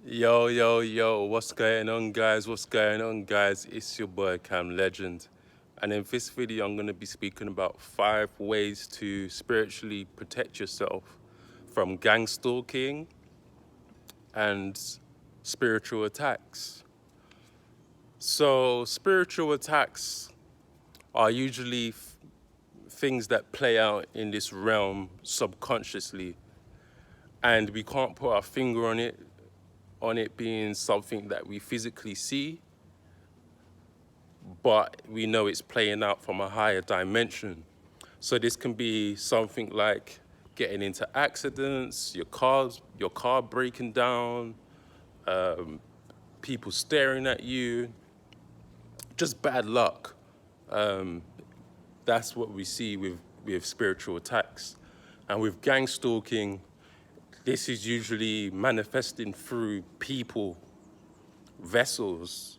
Yo, yo, yo, what's going on, guys? What's going on, guys? It's your boy Cam Legend. And in this video, I'm going to be speaking about 5 ways to spiritually protect yourself from gang stalking and spiritual attacks. So, spiritual attacks are usually things that play out in this realm subconsciously, and we can't put our finger on it being something that we physically see, but we know it's playing out from a higher dimension. So this can be something like getting into accidents, your car breaking down, people staring at you, just bad luck. That's what we see with spiritual attacks. And with gang stalking, this is usually manifesting through people, vessels,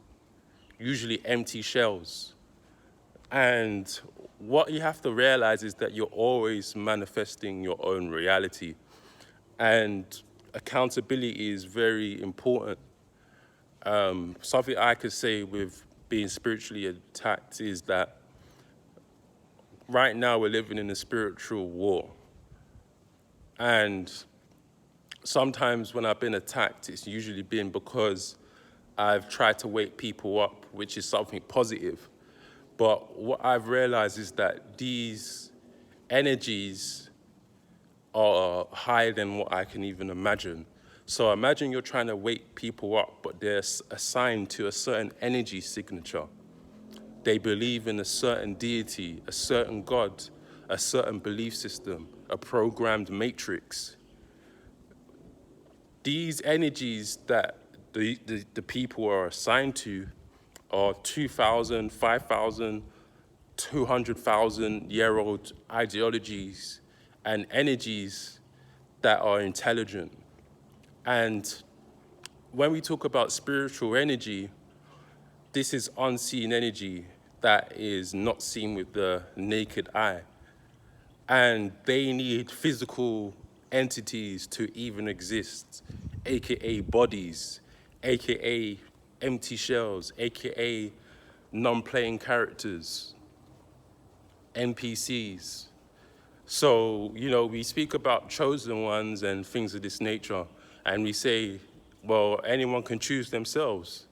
usually empty shells. And what you have to realize is that you're always manifesting your own reality. And accountability is very important. Something I could say with being spiritually attacked is that right now we're living in a spiritual war. And sometimes when I've been attacked, it's usually been because I've tried to wake people up, which is something positive. But what I've realized is that these energies are higher than what I can even imagine. So imagine you're trying to wake people up, but they're assigned to a certain energy signature. They believe in a certain deity, a certain God, a certain belief system, a programmed matrix. These energies that the people are assigned to are 2,000, 5,000, 200,000-year-old ideologies and energies that are intelligent. And when we talk about spiritual energy, this is unseen energy that is not seen with the naked eye. And they need physical entities to even exist, AKA bodies, AKA empty shells, AKA non-playing characters, NPCs. So, we speak about chosen ones and things of this nature, and we say, well, anyone can choose themselves.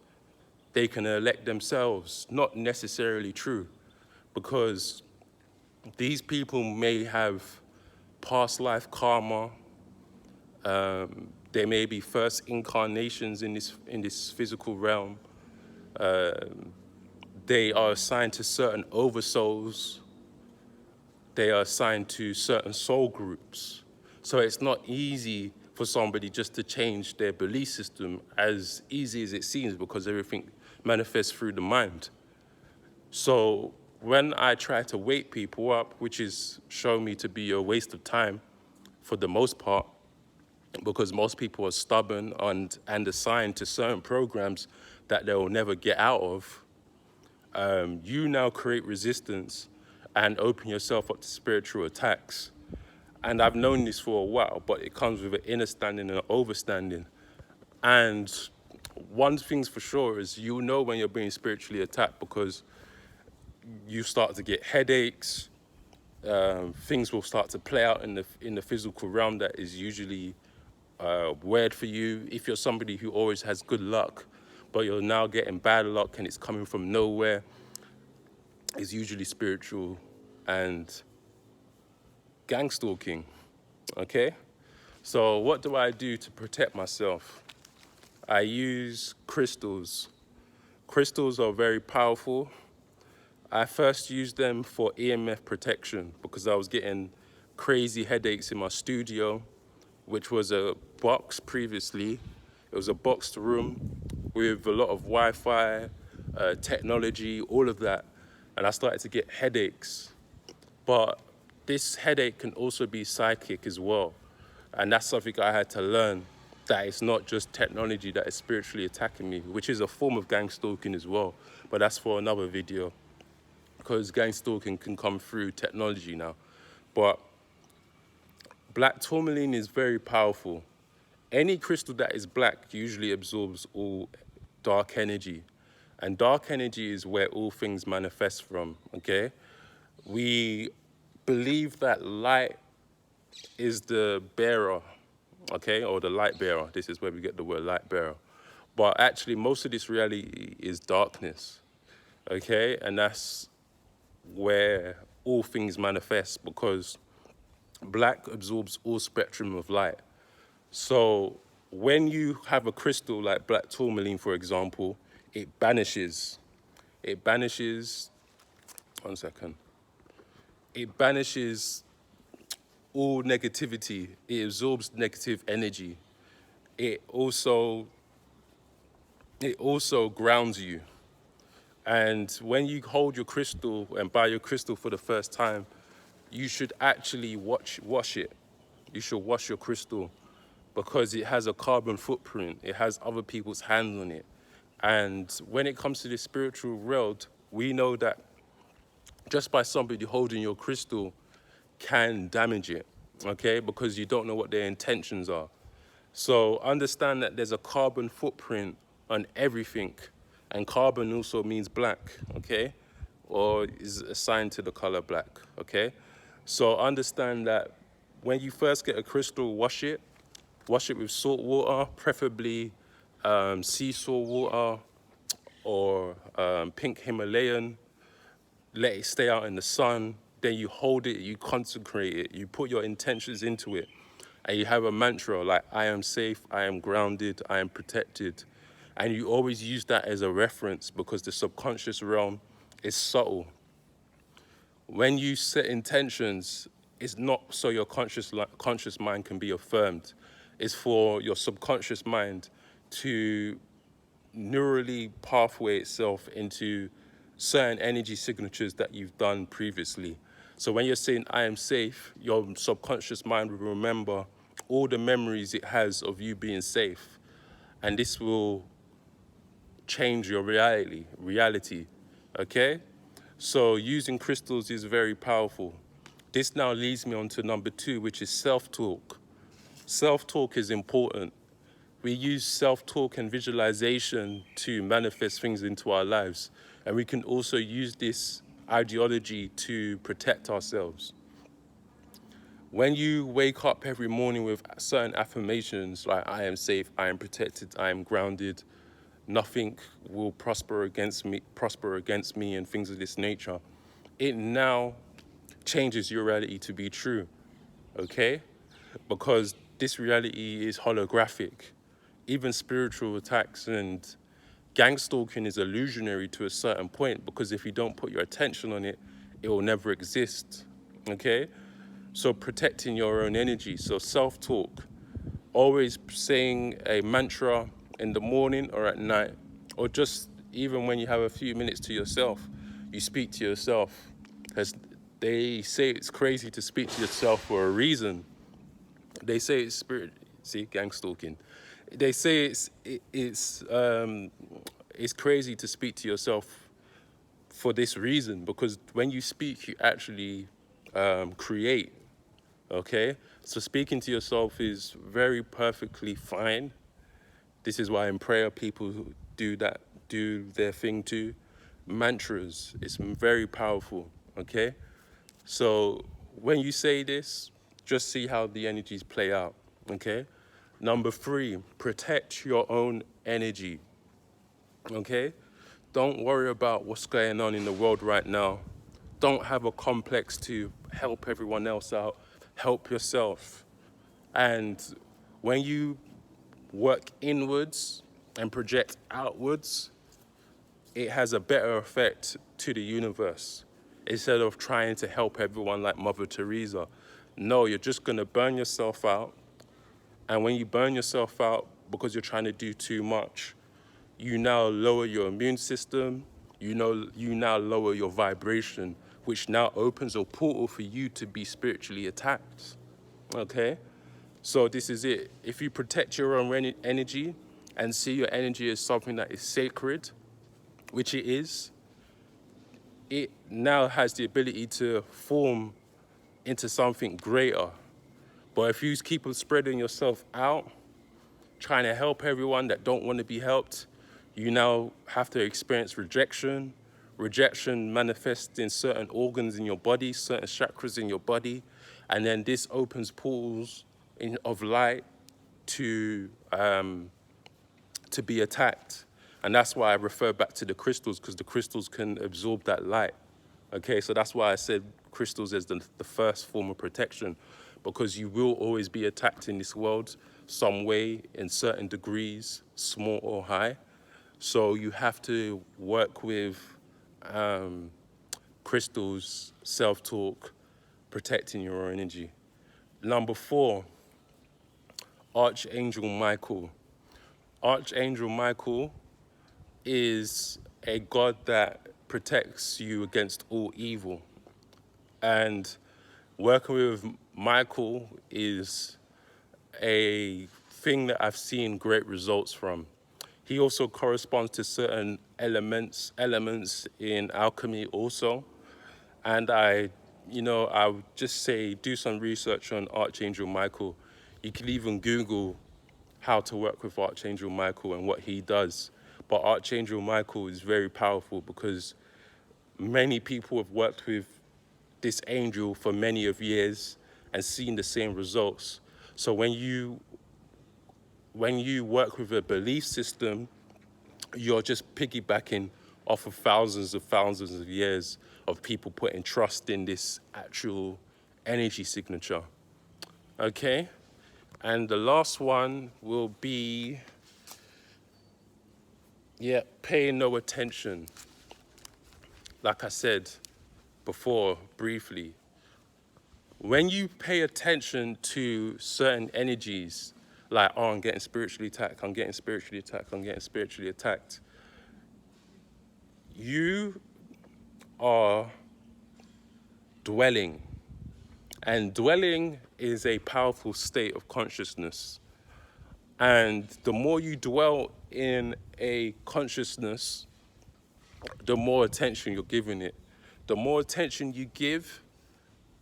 They can elect themselves. Not necessarily true, because these people may have past life karma. They may be first incarnations in this physical realm. They are assigned to certain oversouls. They are assigned to certain soul groups. So it's not easy for somebody just to change their belief system as easy as it seems, because everything manifests through the mind. So when I try to wake people up, which is shown me to be a waste of time for the most part, because most people are stubborn and assigned to certain programs that they will never get out of, you now create resistance and open yourself up to spiritual attacks. And I've known this for a while, but it comes with an understanding and an overstanding. And one thing's for sure is you'll know when you're being spiritually attacked, because you start to get headaches. Things will start to play out in the physical realm that is usually weird for you. If you're somebody who always has good luck, but you're now getting bad luck and it's coming from nowhere, it's usually spiritual and gang stalking, okay? So what do I do to protect myself? I use crystals. Crystals are very powerful. I first used them for EMF protection because I was getting crazy headaches in my studio, which was a box previously. It was a boxed room with a lot of Wi-Fi, technology, all of that. And I started to get headaches. But this headache can also be psychic as well. And that's something I had to learn, that it's not just technology that is spiritually attacking me, which is a form of gang stalking as well. But that's for another video, because gang stalking can come through technology now. But black tourmaline is very powerful. Any crystal that is black usually absorbs all dark energy. And dark energy is where all things manifest from, okay? We believe that light is the bearer, okay, or the light bearer. This is where we get the word light bearer. But actually, most of this reality is darkness, okay? And that's where all things manifest, because black absorbs all spectrum of light. So when you have a crystal like black tourmaline, for example, it banishes, one second, it banishes all negativity. It absorbs negative energy. It also grounds you. And when you hold your crystal and buy your crystal for the first time, you should actually wash it. You should wash your crystal, because it has a carbon footprint. It has other people's hands on it. And when it comes to the spiritual world, we know that just by somebody holding your crystal can damage it, okay? Because you don't know what their intentions are. So understand that there's a carbon footprint on everything. And carbon also means black, okay? Or is assigned to the color black, okay? So understand that when you first get a crystal, wash it with salt water, preferably sea salt water or pink Himalayan. Let it stay out in the sun. Then you hold it, you consecrate it, you put your intentions into it. And you have a mantra like, I am safe, I am grounded, I am protected. And you always use that as a reference, because the subconscious realm is subtle. When you set intentions, it's not so your conscious mind can be affirmed. It's for your subconscious mind to neurally pathway itself into certain energy signatures that you've done previously. So when you're saying, I am safe, your subconscious mind will remember all the memories it has of you being safe. And this will change your reality, okay? So using crystals is very powerful. This now leads me on to number 2, which is self-talk. Self-talk is important. We use self-talk and visualization to manifest things into our lives. And we can also use this ideology to protect ourselves. When you wake up every morning with certain affirmations like, I am safe, I am protected, I am grounded, nothing will prosper against me, and things of this nature, it now changes your reality to be true, okay? Because this reality is holographic. Even spiritual attacks and gang stalking is illusionary to a certain point, because if you don't put your attention on it, it will never exist, okay? So protecting your own energy. So self-talk, always saying a mantra in the morning or at night, or just even when you have a few minutes to yourself, you speak to yourself. As they say, it's crazy to speak to yourself for a reason. They say it's gang stalking. They say it's crazy to speak to yourself for this reason, because when you speak, you actually create, okay? So speaking to yourself is very perfectly fine. This is why in prayer people do their thing too. Mantras, it's very powerful, okay? So when you say this, just see how the energies play out, okay? Number 3, protect your own energy, okay? Don't worry about what's going on in the world right now. Don't have a complex to help everyone else out. Help yourself. And when you work inwards and project outwards, it has a better effect to the universe. Instead of trying to help everyone like Mother Teresa. No, you're just gonna burn yourself out. And when you burn yourself out because you're trying to do too much, you now lower your immune system, you now lower your vibration, which now opens a portal for you to be spiritually attacked, okay? So this is it. If you protect your own energy and see your energy as something that is sacred, which it is, it now has the ability to form into something greater. But if you keep on spreading yourself out, trying to help everyone that don't want to be helped. You now have to experience rejection. Rejection manifests in certain organs in your body, certain chakras in your body, and then this opens pools of light to be attacked. And that's why I refer back to the crystals, because the crystals can absorb that light. Okay, so that's why I said crystals as the first form of protection, because you will always be attacked in this world some way, in certain degrees, small or high. So you have to work with crystals, self-talk, protecting your own energy. Number 4, Archangel Michael. Archangel Michael is a god that protects you against all evil. And working with Michael is a thing that I've seen great results from. He also corresponds to certain elements in alchemy also. And I would just say, do some research on Archangel Michael. You can even Google how to work with Archangel Michael and what he does. But Archangel Michael is very powerful because many people have worked with this angel for many of years and seen the same results. So when you work with a belief system, you're just piggybacking off of thousands of years of people putting trust in this actual energy signature. Okay? And the last one will be, pay no attention. Like I said before, briefly, when you pay attention to certain energies, like, oh, I'm getting spiritually attacked, I'm getting spiritually attacked, I'm getting spiritually attacked, you are dwelling. And dwelling is a powerful state of consciousness. And the more you dwell in a consciousness, the more attention you're giving it. The more attention you give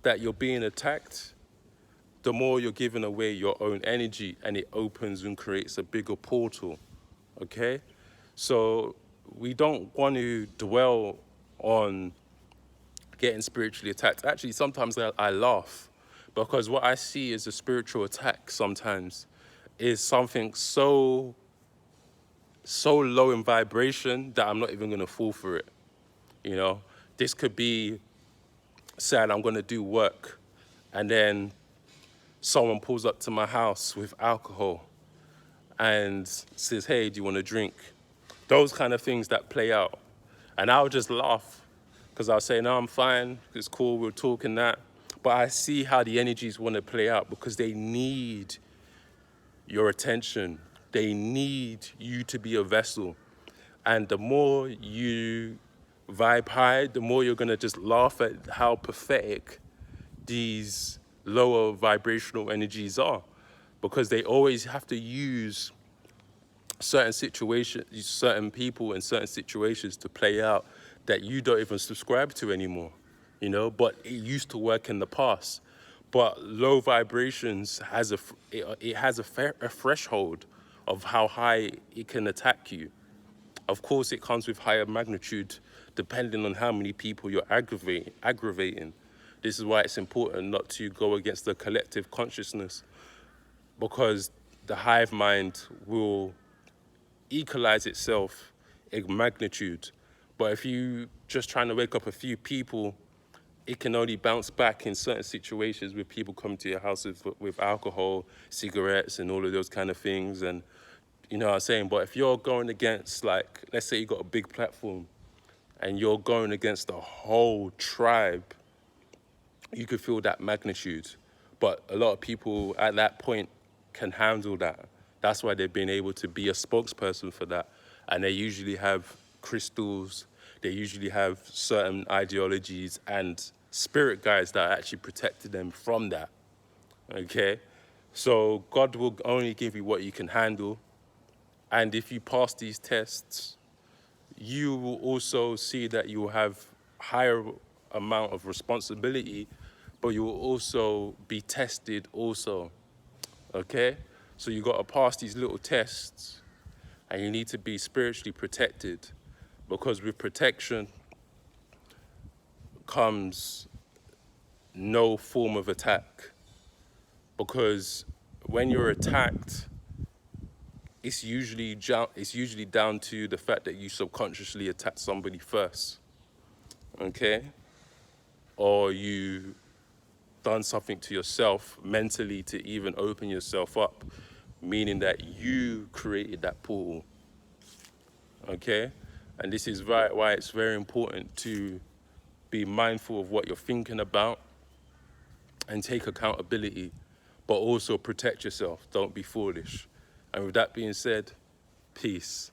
that you're being attacked, the more you're giving away your own energy, and it opens and creates a bigger portal, okay? So we don't want to dwell on getting spiritually attacked. Actually, sometimes I laugh, because what I see as a spiritual attack sometimes is something so low in vibration that I'm not even gonna fall for it, you know? This could be, saying I'm gonna do work, and then someone pulls up to my house with alcohol and says, hey, do you want a drink? Those kind of things that play out. And I'll just laugh, because I'll say, no, I'm fine, it's cool, we're talking that. But I see how the energies want to play out, because they need your attention. They need you to be a vessel. And the more you vibe high, the more you're gonna just laugh at how pathetic these lower vibrational energies are, because they always have to use certain situations, certain people and certain situations to play out that you don't even subscribe to anymore, you know, but it used to work in the past. But low vibrations has a threshold of how high it can attack you. Of course, it comes with higher magnitude depending on how many people you're aggravating. This is why it's important not to go against the collective consciousness, because the hive mind will equalize itself in magnitude. But if you just trying to wake up a few people, it can only bounce back in certain situations with people coming to your house with alcohol, cigarettes, and all of those kind of things. And you know what I'm saying? But if you're going against, like, let's say you got a big platform and you're going against the whole tribe, you could feel that magnitude. But a lot of people at that point can handle that. That's why they've been able to be a spokesperson for that. And they usually have crystals, they usually have certain ideologies and spirit guides that actually protected them from that, okay? So God will only give you what you can handle. And if you pass these tests, you will also see that you will have higher amount of responsibility, but you will also be tested also, okay? So you got to pass these little tests, and you need to be spiritually protected, because with protection comes no form of attack. Because when you're attacked, it's usually down to the fact that you subconsciously attacked somebody first, okay? Or you done something to yourself mentally to even open yourself up, meaning that you created that portal, okay? And this is why it's very important to be mindful of what you're thinking about and take accountability, but also protect yourself. Don't be foolish. And with that being said, peace.